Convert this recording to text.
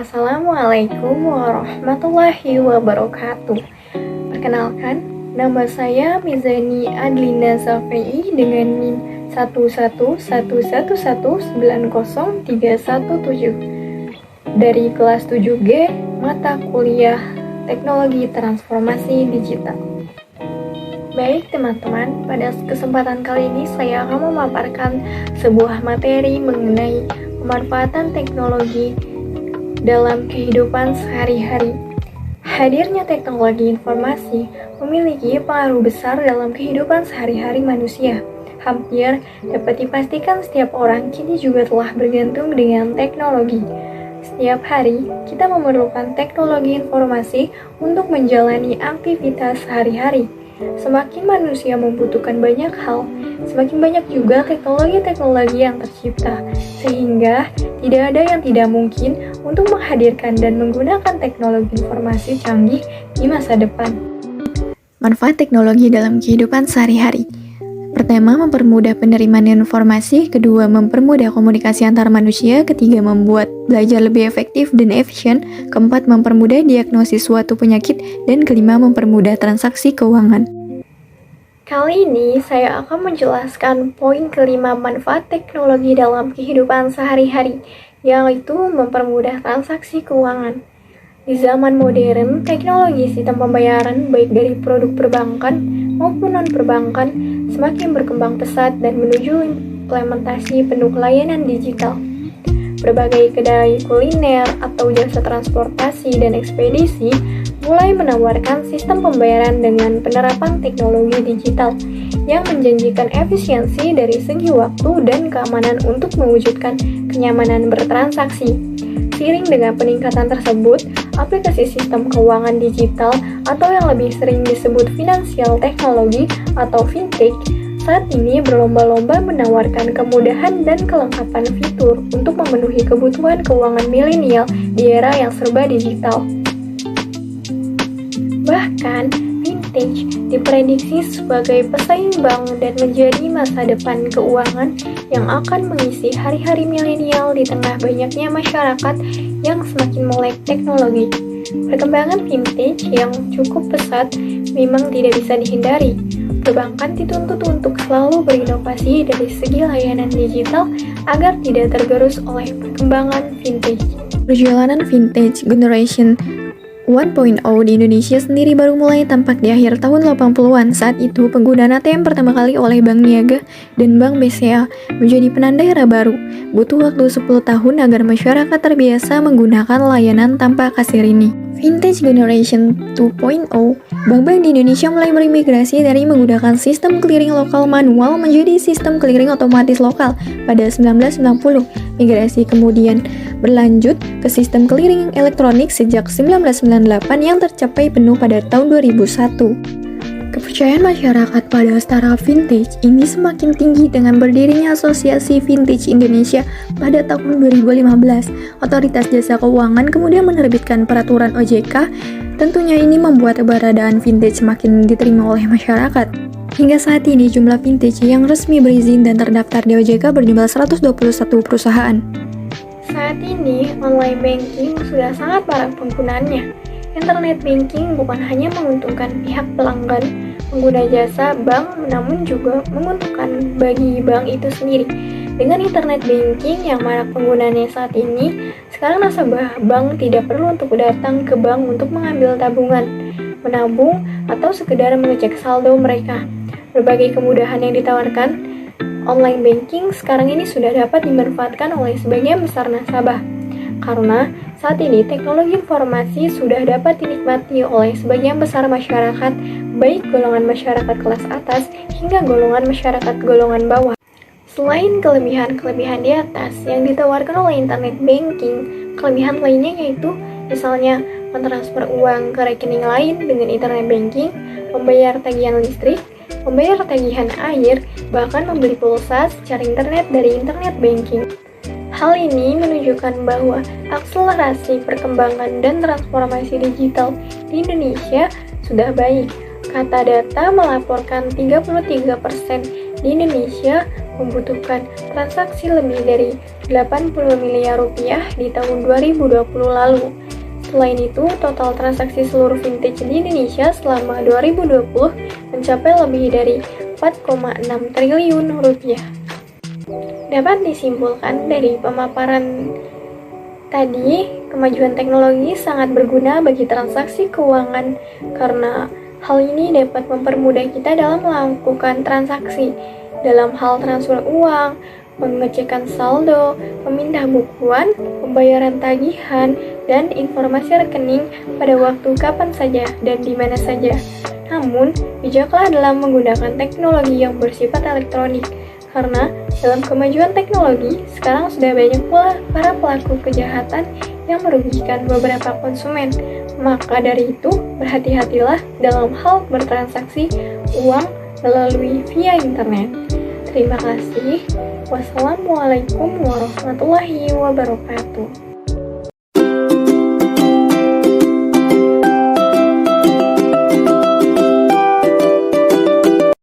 Assalamualaikum warahmatullahi wabarakatuh. Perkenalkan, nama saya Mizani Adlina Safei dengan NIM 11111903117 dari kelas 7G mata kuliah Teknologi Transformasi Digital. Baik teman-teman, pada kesempatan kali ini saya akan memaparkan sebuah materi mengenai pemanfaatan teknologi dalam kehidupan sehari-hari. Hadirnya teknologi informasi memiliki pengaruh besar dalam kehidupan sehari-hari manusia. Hampir dapat dipastikan setiap orang kini juga telah bergantung dengan teknologi. Setiap hari, kita memerlukan teknologi informasi untuk menjalani aktivitas sehari-hari. Semakin manusia membutuhkan banyak hal, semakin banyak juga teknologi-teknologi yang tercipta, sehingga tidak ada yang tidak mungkin untuk menghadirkan dan menggunakan teknologi informasi canggih di masa depan. Manfaat teknologi dalam kehidupan sehari-hari. Pertama, mempermudah penerimaan informasi. Kedua, mempermudah komunikasi antar manusia. Ketiga, membuat belajar lebih efektif dan efisien. Keempat, mempermudah diagnosis suatu penyakit. Dan kelima, mempermudah transaksi keuangan. Kali ini saya akan menjelaskan poin kelima manfaat teknologi dalam kehidupan sehari-hari, yaitu mempermudah transaksi keuangan. Di zaman modern, teknologi sistem pembayaran baik dari produk perbankan maupun non-perbankan semakin berkembang pesat dan menuju implementasi penuh layanan digital. Berbagai kedai kuliner atau jasa transportasi dan ekspedisi mulai menawarkan sistem pembayaran dengan penerapan teknologi digital yang menjanjikan efisiensi dari segi waktu dan keamanan untuk mewujudkan kenyamanan bertransaksi. Seiring dengan peningkatan tersebut, aplikasi sistem keuangan digital atau yang lebih sering disebut financial technology atau fintech saat ini berlomba-lomba menawarkan kemudahan dan kelengkapan fitur untuk memenuhi kebutuhan keuangan milenial di era yang serba digital. Bahkan, fintech diprediksi sebagai pesaing bank dan menjadi masa depan keuangan yang akan mengisi hari-hari milenial di tengah banyaknya masyarakat yang semakin melek teknologi. Perkembangan fintech yang cukup pesat memang tidak bisa dihindari. Perbankan dituntut untuk selalu berinovasi dari segi layanan digital agar tidak tergerus oleh perkembangan fintech. Perjalanan fintech generation 1.0 di Indonesia sendiri baru mulai tampak di akhir tahun 80-an. Saat itu, penggunaan ATM pertama kali oleh Bank Niaga dan Bank BCA menjadi penanda era baru. Butuh waktu 10 tahun agar masyarakat terbiasa menggunakan layanan tanpa kasir ini. Fintech Generation 2.0, bank-bank di Indonesia mulai bermigrasi dari menggunakan sistem clearing lokal manual menjadi sistem clearing otomatis lokal pada 1990. Migrasi kemudian berlanjut ke sistem clearing elektronik sejak 1998 yang tercapai penuh pada tahun 2001. Kepercayaan masyarakat pada startup vintage ini semakin tinggi dengan berdirinya Asosiasi Vintage Indonesia pada tahun 2015. Otoritas Jasa Keuangan kemudian menerbitkan peraturan OJK. Tentunya ini membuat keberadaan vintage semakin diterima oleh masyarakat. Hingga saat ini jumlah vintage yang resmi berizin dan terdaftar di OJK berjumlah 121 perusahaan. Saat ini, online banking sudah sangat marak penggunaannya. Internet banking bukan hanya menguntungkan pihak pelanggan, pengguna jasa bank, namun juga menguntungkan bagi bank itu sendiri. Dengan internet banking yang marak penggunaannya saat ini, sekarang nasabah bank tidak perlu untuk datang ke bank untuk mengambil tabungan, menabung, atau sekedar mengecek saldo mereka. Berbagai kemudahan yang ditawarkan online banking sekarang ini sudah dapat dimanfaatkan oleh sebagian besar nasabah. Karena saat ini teknologi informasi sudah dapat dinikmati oleh sebagian besar masyarakat, baik golongan masyarakat kelas atas hingga golongan masyarakat golongan bawah. Selain kelebihan-kelebihan di atas yang ditawarkan oleh internet banking, kelebihan lainnya yaitu misalnya mentransfer uang ke rekening lain dengan internet banking, membayar tagihan listrik, membayar tagihan air, bahkan membeli pulsa secara internet dari internet banking. Hal ini menunjukkan bahwa akselerasi perkembangan dan transformasi digital di Indonesia sudah baik. Kata data melaporkan 33% di Indonesia membutuhkan transaksi lebih dari 80 miliar rupiah di tahun 2020 lalu. Selain itu, total transaksi seluruh vintage di Indonesia selama 2020 mencapai lebih dari 4,6 triliun rupiah. Dapat disimpulkan dari pemaparan tadi, kemajuan teknologi sangat berguna bagi transaksi keuangan karena hal ini dapat mempermudah kita dalam melakukan transaksi dalam hal transfer uang, pengecekan saldo, pemindah bukuan, pembayaran tagihan, dan informasi rekening pada waktu kapan saja dan di mana saja. Namun, bijaklah dalam menggunakan teknologi yang bersifat elektronik, karena dalam kemajuan teknologi, sekarang sudah banyak pula para pelaku kejahatan yang merugikan beberapa konsumen. Maka dari itu, berhati-hatilah dalam hal bertransaksi uang melalui via internet. Terima kasih. Wassalamualaikum warahmatullahi wabarakatuh.